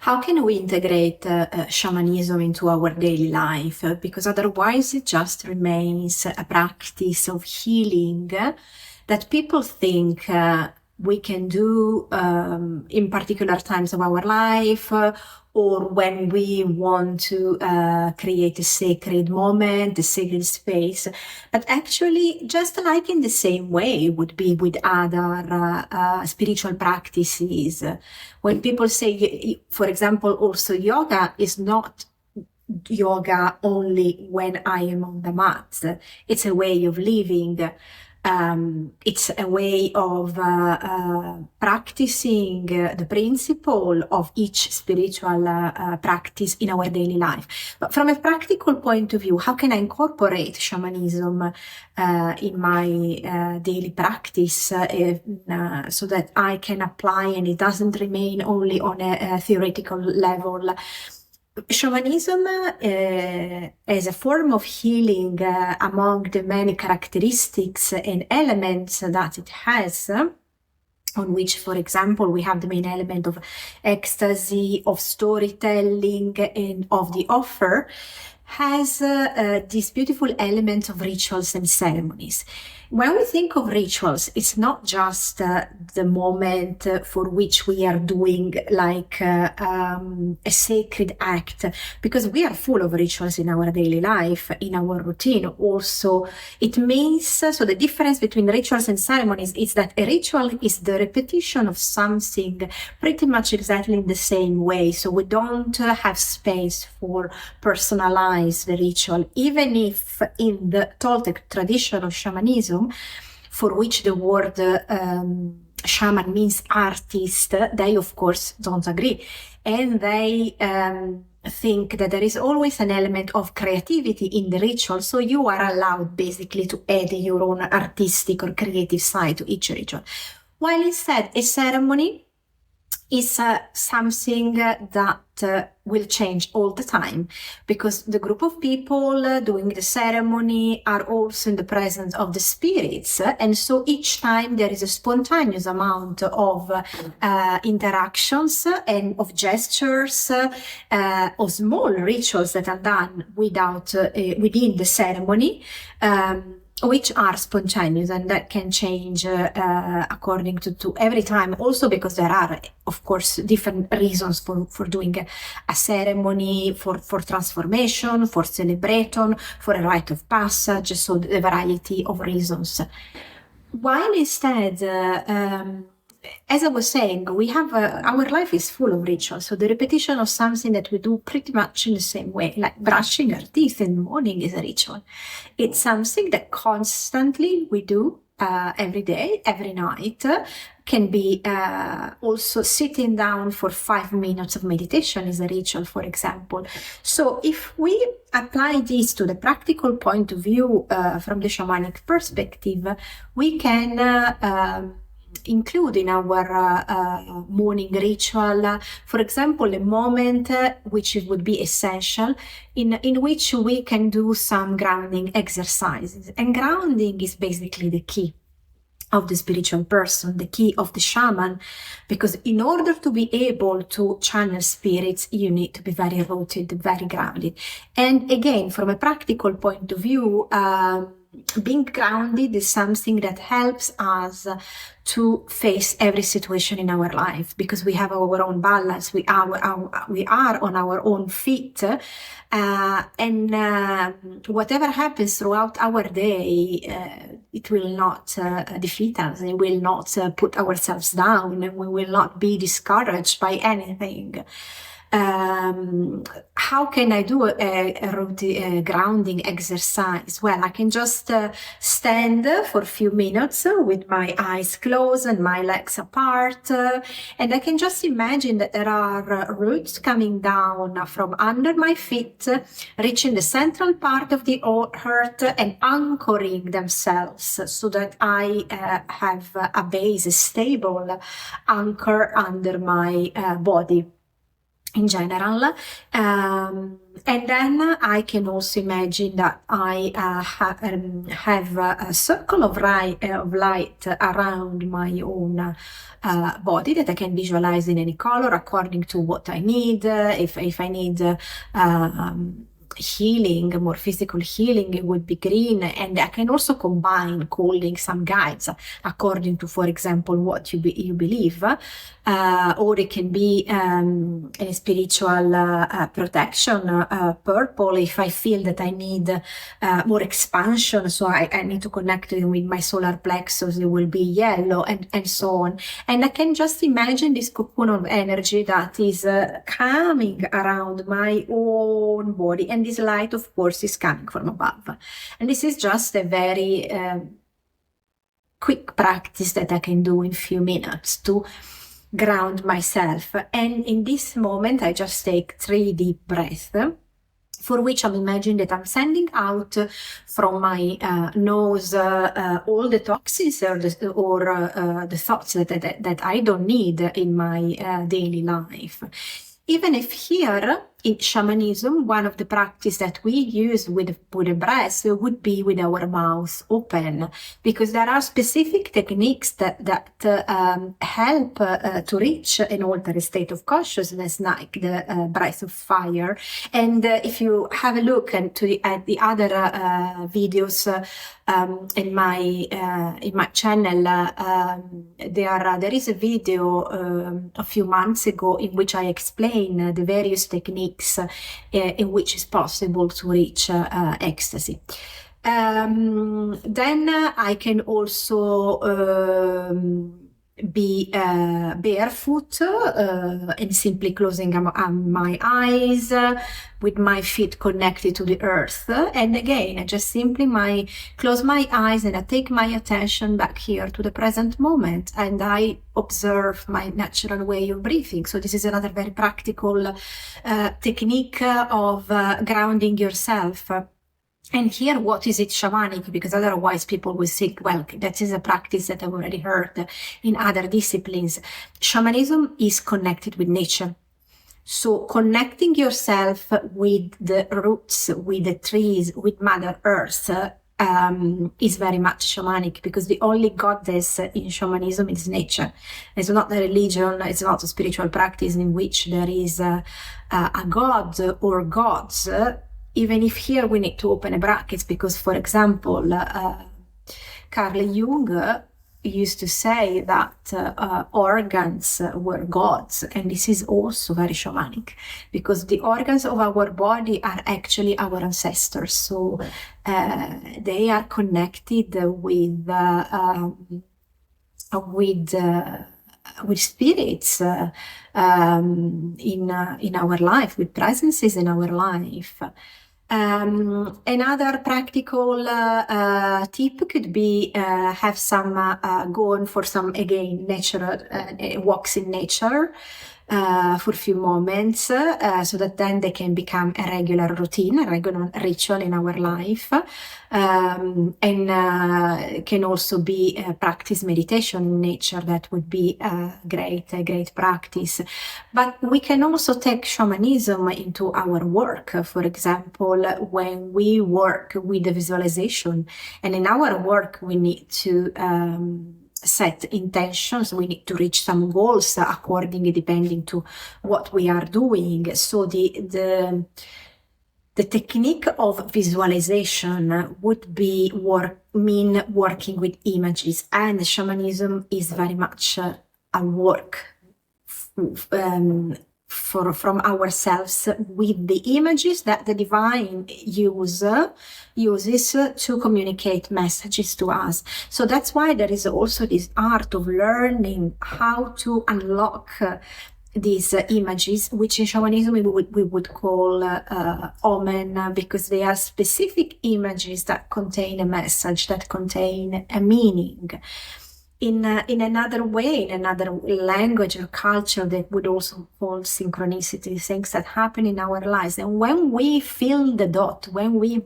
How can we integrate shamanism into our daily life? Because otherwise it just remains a practice of healing that people think we can do in particular times of our life, or when we want to create a sacred moment, a sacred space. But actually, just like in the same way would be with other spiritual practices. When people say, for example, also yoga is not yoga only when I am on the mat. It's a way of living. It's a way of practicing the principle of each spiritual practice in our daily life. But from a practical point of view, how can I incorporate shamanism in my daily practice so that I can apply and it doesn't remain only on a theoretical level? Shamanism as a form of healing among the many characteristics and elements that it has, on which, for example, we have the main element of ecstasy, of storytelling, and of the offer, has this beautiful element of rituals and ceremonies. When we think of rituals, it's not just the moment for which we are doing like a sacred act, because we are full of rituals in our daily life, in our routine. Also, it means, so the difference between rituals and ceremonies is that a ritual is the repetition of something pretty much exactly in the same way. So we don't have space for personalize the ritual, even if in the Toltec tradition of shamanism, for which the word shaman means artist, they of course don't agree. And they think that there is always an element of creativity in the ritual. So you are allowed basically to add your own artistic or creative side to each ritual. While instead a ceremony is something that will change all the time, because the group of people doing the ceremony are also in the presence of the spirits, and so each time there is a spontaneous amount of interactions and of gestures, of small rituals that are done within the ceremony, which are spontaneous, and that can change according to every time, also because there are, of course, different reasons for doing a ceremony, for transformation, for celebration, for a rite of passage, so the variety of reasons. While instead, as I was saying, we have our life is full of rituals. So the repetition of something that we do pretty much in the same way, like brushing our teeth in the morning, is a ritual. It's something that constantly we do every day, every night. Can be also sitting down for 5 minutes of meditation is a ritual, for example. So if we apply this to the practical point of view from the shamanic perspective, we can include in our morning ritual, for example, a moment which would be essential, in which we can do some grounding exercises. And grounding is basically the key of the spiritual person, the key of the shaman, because in order to be able to channel spirits, you need to be very rooted, very grounded. And again, from a practical point of view, being grounded is something that helps us to face every situation in our life, because we have our own balance, we are on our own feet, and whatever happens throughout our day, it will not defeat us, it will not put ourselves down, and we will not be discouraged by anything. How can I do a grounding exercise? Well, I can just stand for a few minutes with my eyes closed and my legs apart, and I can just imagine that there are roots coming down from under my feet, reaching the central part of the earth and anchoring themselves, so that I have a base, a stable anchor under my body. in general. And then I can also imagine that I have a circle of light around my own body that I can visualize in any color according to what I need. If I need healing, more physical healing, it would be green. And I can also combine calling some guides according to, for example, what you believe. Or it can be a spiritual protection, purple, if I feel that I need more expansion, so I need to connect with my solar plexus, it will be yellow, and so on. And I can just imagine this cocoon of energy that is coming around my own body, and this light, of course, is coming from above. And this is just a very quick practice that I can do in a few minutes to ground myself. And in this moment, I just take 3 deep breaths, for which I'm imagining that I'm sending out from my nose all the toxins or the thoughts that I don't need in my daily life. Even if here in shamanism, one of the practices that we use with the breath would be with our mouth open, because there are specific techniques that help to reach an altered state of consciousness, like the breath of fire. And if you have a look at the other videos in my channel, there is a video a few months ago in which I explain the various techniques in which it's possible to reach ecstasy. Then I can also be barefoot and simply closing my eyes with my feet connected to the earth. And again, I just simply close my eyes and I take my attention back here to the present moment, and I observe my natural way of breathing. So this is another very practical technique of grounding yourself. And here, what is it shamanic? Because otherwise people will think, well, that is a practice that I've already heard in other disciplines. Shamanism is connected with nature. So connecting yourself with the roots, with the trees, with Mother Earth, is very much shamanic, because the only goddess in shamanism is nature. It's not a religion, it's not a spiritual practice in which there is a god or gods. Even if here we need to open a bracket, because, for example, Carl Jung used to say that organs were gods, and this is also very shamanic, because the organs of our body are actually our ancestors. So they are connected with spirits in our life, with presences in our life. Another practical tip could be have some going for some, again, natural walks in nature for a few moments, so that then they can become a regular routine, a regular ritual in our life, and can also be practice meditation in nature. That would be a great practice. But we can also take shamanism into our work. For example, when we work with the visualization, and in our work we need to set intentions, we need to reach some goals accordingly, depending to what we are doing. So the technique of visualization would be working with images, and shamanism is very much a work from ourselves with the images that the divine uses to communicate messages to us. So that's why there is also this art of learning how to unlock these images, which in shamanism we would call omen, because they are specific images that contain a message, that contain a meaning. In another way, in another language or culture, that would also call synchronicity, things that happen in our lives. And when we feel the dot, when we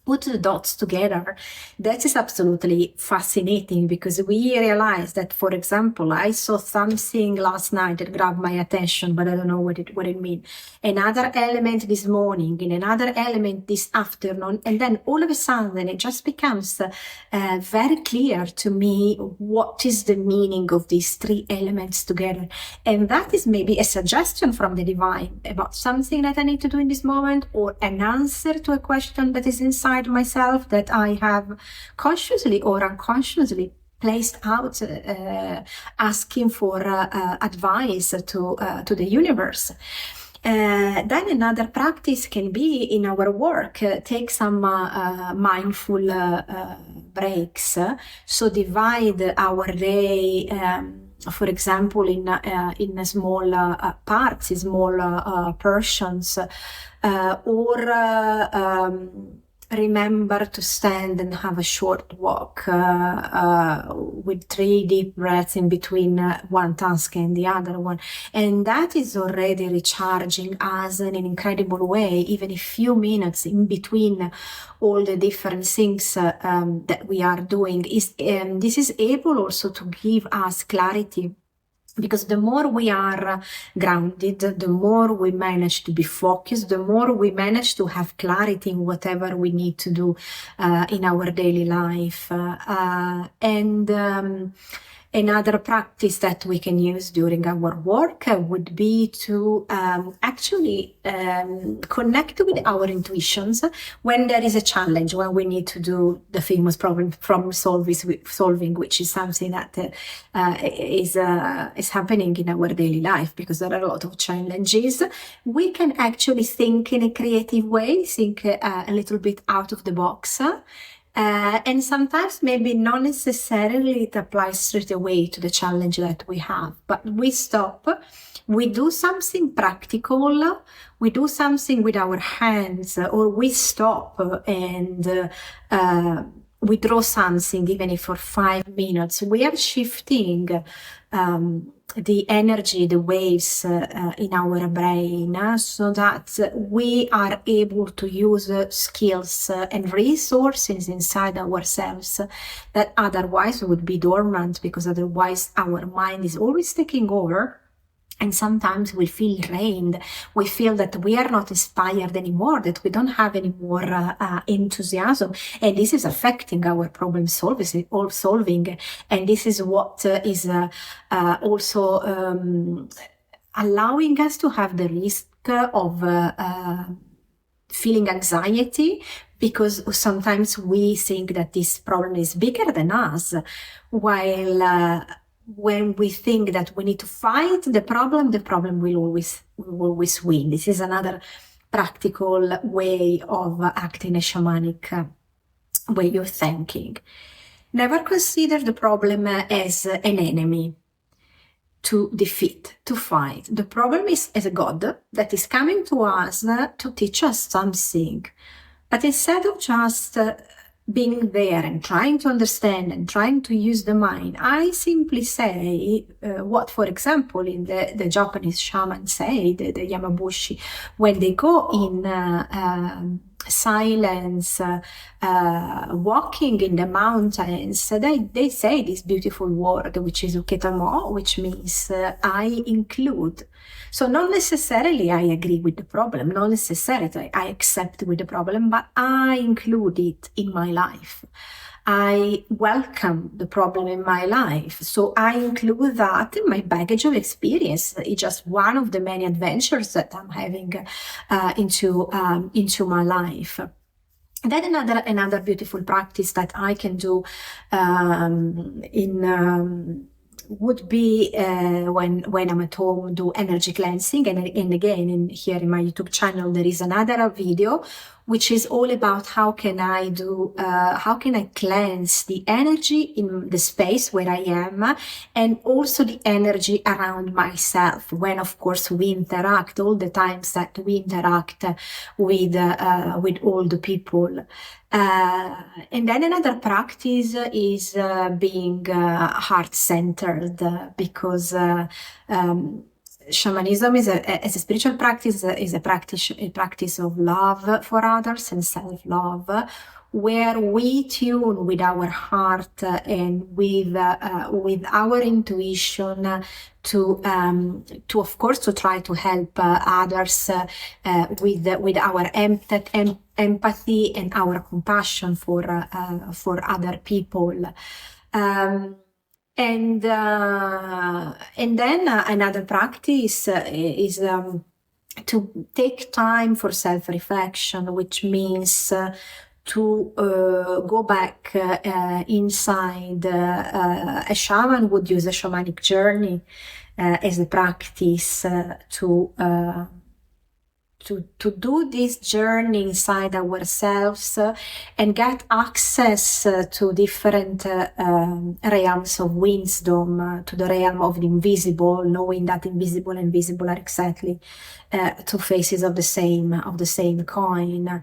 put the dots together, that is absolutely fascinating, because we realize that, for example, I saw something last night that grabbed my attention, but I don't know what it means. Another element this morning, and another element this afternoon, and then all of a sudden it just becomes very clear to me what is the meaning of these three elements together. And that is maybe a suggestion from the divine about something that I need to do in this moment, or an answer to a question that is inside myself that I have consciously or unconsciously placed out, asking for advice to the universe. Then another practice can be in our work, take some mindful breaks. So divide our day, for example, in small parts, small portions, or remember to stand and have a short walk with 3 deep breaths in between one task and the other one. And that is already recharging us in an incredible way, even a few minutes in between all the different things that we are doing. This is able also to give us clarity. Because the more we are grounded, the more we manage to be focused, the more we manage to have clarity in whatever we need to do in our daily life. Another practice that we can use during our work would be to actually connect with our intuitions when there is a challenge, when we need to do the famous problem solving, which is something that is happening in our daily life, because there are a lot of challenges. We can actually think in a creative way, think a little bit out of the box. And sometimes maybe not necessarily it applies straight away to the challenge that we have, but we stop, we do something practical, we do something with our hands, or we stop and we draw something, even if for 5 minutes. We are shifting the energy, the waves in our brain, so that we are able to use skills and resources inside ourselves that otherwise would be dormant, because otherwise our mind is always taking over. And sometimes we feel drained. We feel that we are not inspired anymore, that we don't have any more enthusiasm. And this is affecting our problem solving. And this is what is also allowing us to have the risk of feeling anxiety, because sometimes we think that this problem is bigger than us, while when we think that we need to fight the problem will always win. This is another practical way of acting, a shamanic way of thinking. Never consider the problem as an enemy to defeat, to fight. The problem is as a God that is coming to us to teach us something. But instead of just being there and trying to understand and trying to use the mind, I simply say what, for example, in the Japanese shamans say, the Yamabushi, when they go in silence, walking in the mountains, they say this beautiful word, which is uketamo, which means I include. So not necessarily I agree with the problem, not necessarily I accept with the problem, but I include it in my life. I welcome the problem in my life. So I include that in my baggage of experience. It's just one of the many adventures that I'm having into my life. And then another beautiful practice that I can do would be when I'm at home, do energy cleansing. And again, here in my YouTube channel, there is another video which is all about how can I cleanse the energy in the space where I am, and also the energy around myself, when of course we interact, all the times that we interact with all the people. And then another practice is being heart-centered, because shamanism as a spiritual practice is a practice of love for others and self-love, where we tune with our heart and with our intuition to of course to try to help others with our empathy and our compassion for other people. And then another practice is to take time for self-reflection, which means to go back inside. A shaman would use a shamanic journey as a practice to do this journey inside ourselves and get access to different realms of wisdom, to the realm of the invisible, knowing that invisible and visible are exactly two faces of the same coin.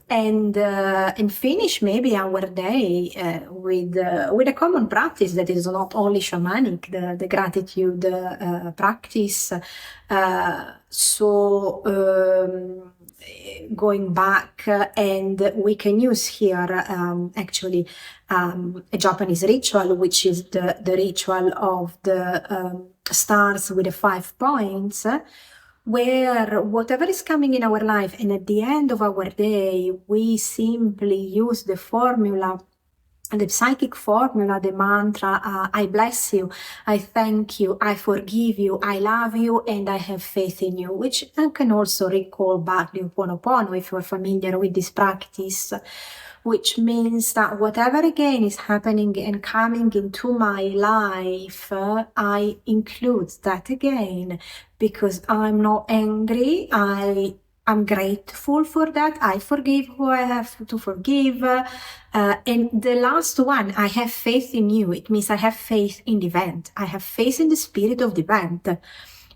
And finish maybe our day with a common practice that is not only shamanic, the gratitude practice. So going back, and we can use here actually a Japanese ritual, which is the ritual of the stars with the 5 points, where whatever is coming in our life, and at the end of our day, we simply use the formula, the psychic formula, the mantra, I bless you, I thank you, I forgive you, I love you, and I have faith in you, which I can also recall back the Ho'oponopono if you're familiar with this practice, which means that whatever again is happening and coming into my life, I include that again, because I'm not angry, I'm grateful for that. I forgive who I have to forgive. And the last one, I have faith in you. It means I have faith in the event. I have faith in the spirit of the event.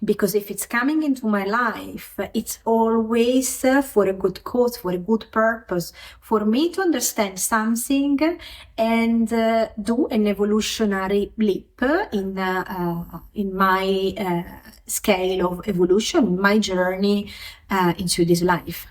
Because if it's coming into my life, it's always for a good cause, for a good purpose, for me to understand something and do an evolutionary leap in my scale of evolution, my journey into this life.